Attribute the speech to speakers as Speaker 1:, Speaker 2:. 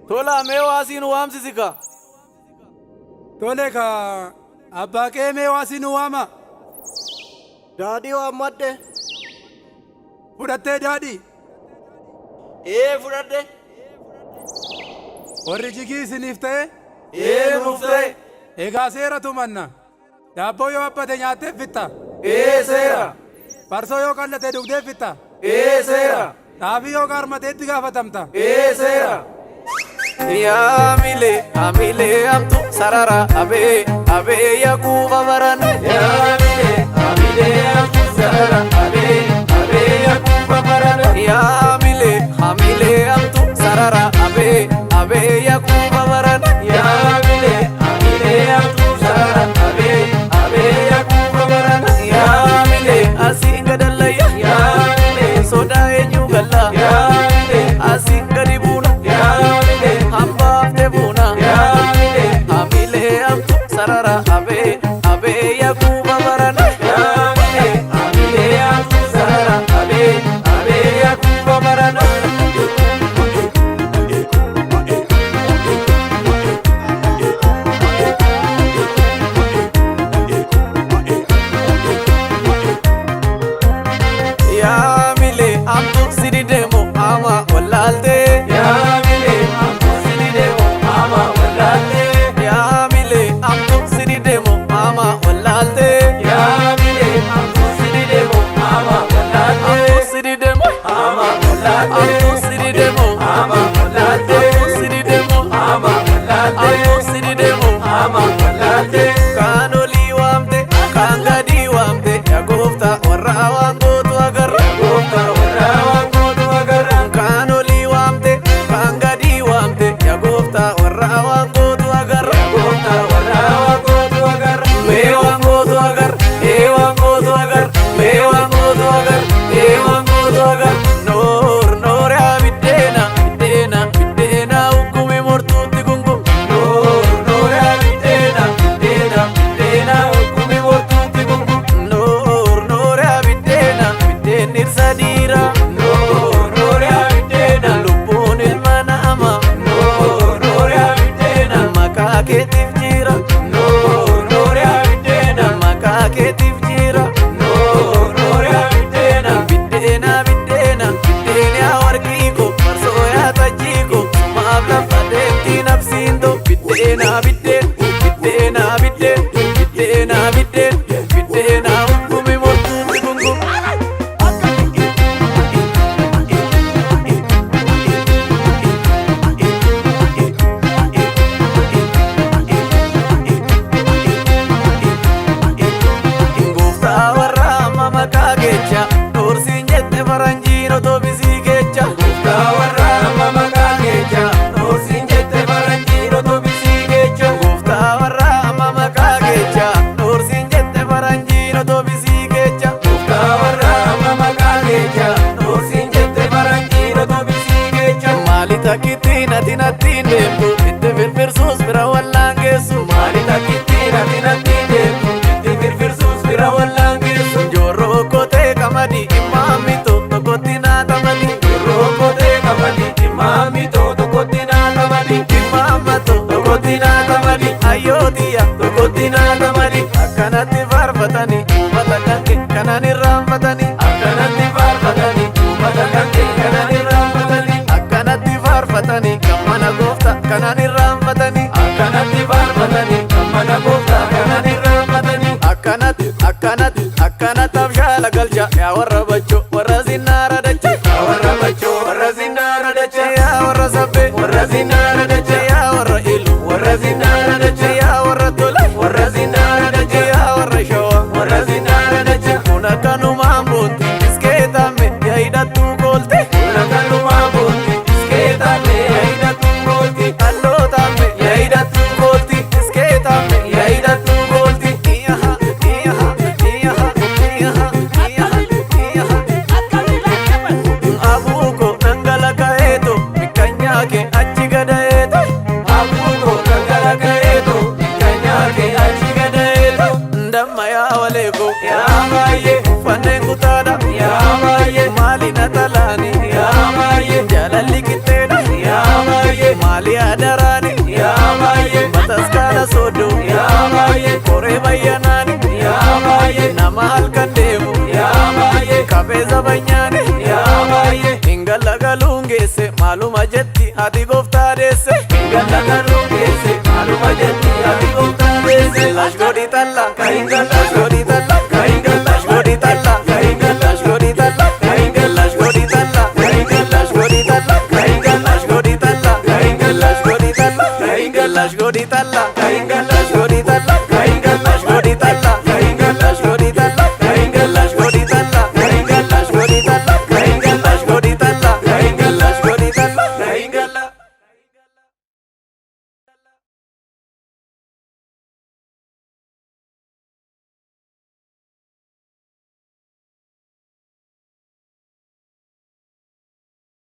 Speaker 1: Tola mee waasiin waamsisika.
Speaker 2: Tole ka abbaa kee mee waasiin waama.
Speaker 1: Daadhii waammadhe.
Speaker 2: Fudhattee daadhii?
Speaker 1: Fudhadhe.
Speaker 2: Warri jigii isiniif ta'e?
Speaker 1: Nuuf ta'e.
Speaker 2: Egaa seera tumanna. Daabboo yoo abbate nyaattee fitta?
Speaker 1: Seera.
Speaker 2: Farsoo yoo qallatee dhugdee fitta?
Speaker 1: Seera.
Speaker 2: Xaafii yoo gaarmateetti gaafatamta?
Speaker 1: Seera. Yaa milee amtu sarara abee yakuuba baran. Yaa milee amtu sarara abee yakuuba baran. Yaa milee amtu sarara abee yakuuba baran. Yaa milee amtu sarara abee yakuuba baran. Yaa milee asiin gadallayya. Yaa milee sodaa eenyu galla. Yaa milee asiin gadi buuna. Yaa milee hambaaf deebuuna. Yaa milee amtu sarara abee yakuuba baran. Yaa milee amtu sarara abee yakuuba baran. Yaa milee amtu sidi deemu ama wallaalte. Yaa milee amtu sidi deemu ama wallaalte. Yaa milee amtu sidi deemu ama wallaalte. Yaa milee amtu sidi deemu ama wallaalte. Amtu sidi deemu ama wallaalte. Amtu sidi deemu ama wallaalte. Amtu sidi deemu ama wallaalte. Amtu sidi deemu ama wallaalte. Kaan olii waamte kaan gadi waamte yaa gooftaa warra waan gootu agarra. Gooftaa warra waan gootu agarra. Kaan olii waamte kaan gadi waamte yaa gooftaa warra waan gootu agarra. Gooftaa warra waan gootu agarra. Mee waan gootu agarra. Waan gootu agarra. Mee waan gootu agarra. Waan gootu agarra. Noor yaa biddeena hukkumi mortuutti gungum. Noor yaa biddeena hukkumi mortuutti gungum. Noor yaa biddeen irsa dhiira. Noor yaa biddeena lubbuun ilma namaa. Noor yaa biddeena maqaa keetiif jira. Noor yaa biddeena maqaa keetiif jira. Noor yaa biddeena biddeena yaa warqii ko farsoo yaa tajjii ko maaf lafa deemtii nabsiin to. Biddeena hukkumi mortuutti gungum. Gooftaa warra amma maqaa keecha doorsiin jette faranjiin otoo bisii keecha. Gooftaa warra amma maqaa keecha doorsiin jette faranjiin otoo bisii keecha. Gooftaa warra amma maqaa keecha doorsiin jette faranjiin otoo bisii keecha. Gooftaa warra amma maqaa keecha doorsiin jette faranjiin otoo bisii keecha. Maali takkittiin ati nattiin deemtu itti firfirsuus bira wallaan geessu. Maali takkittiin ati nattiin deemtu itti firfirsuus bira wallaan geessu. Joorroo kotee qamadii imaamito tokkotti naa taphati. Joorroo kotee qamadii imaamito tokkotti naa taphati. Imaamato tokkotti naa taphati. Ayyootiya tokkotti naa taphati. Akkanatti faarfatanii uummata kanke kanan irraanfatanii. Akkanatti faarfatanii uummata kanke kanan irraanfatanii. Akkanatti faarfatanii kan mana gooftaa kanan irraanfatanii. Akkanatti faarfatanii kan mana gooftaa kanan irraanfatanii. Akkanatti abshaala galcha yaa warra bachoo warra zinnaara dacha. Yaa warra bachoo warra zinnaara dacha. Yaa warra sabbee warra zinnaara dacha. Yaa warra ilu warra zinnaara dacha. Yaa warra tole warra zinnaara dacha. Yaa warra shawaa warra zinnaara dacha. Kun akkanumaan boonti iskeetamme yaa hidhattuu goolte. Kun akkanumaan boonti iskeetamme yaa hidhattuu goolti. Dhallootamme yaa hidhattuu goolti. Iskeetamme yaa hidhattuu goolti. Abuuko dhangalaka'eeto mikkanyaa kee achi gada'eeto. Abuuko dhangalaka'eeto mikkanyaa kee achi gada'eeto. Ndamma yaa waleeko yaa baay'ee uffanneen kutaadha. Yaa baay'ee maali na talaani. Yaa baay'ee jaalalli qixxeedha. Yaa baay'ee maali adaraani yaa baay'ee bataskaana soodoo yaa baay'ee koree bayyanaani yaa baay'ee nama halkan deemu yaa baay'ee kabee zabanyaani yaa baay'ee ingalla galuun geesse maaluma jetti ati gooftaa deesse ingalla galuun geesse maaluma jetti ati gooftaa deesse lash godhi talla kaingalla lash godhi talla kaingalla lash godhi talla kaingalla lash godhi talla kaingalla lash godhi talla kaingalla lash godhi talla kaingalla lash godhi talla kaingalla lash godhi talla kaingalla lash godhi talla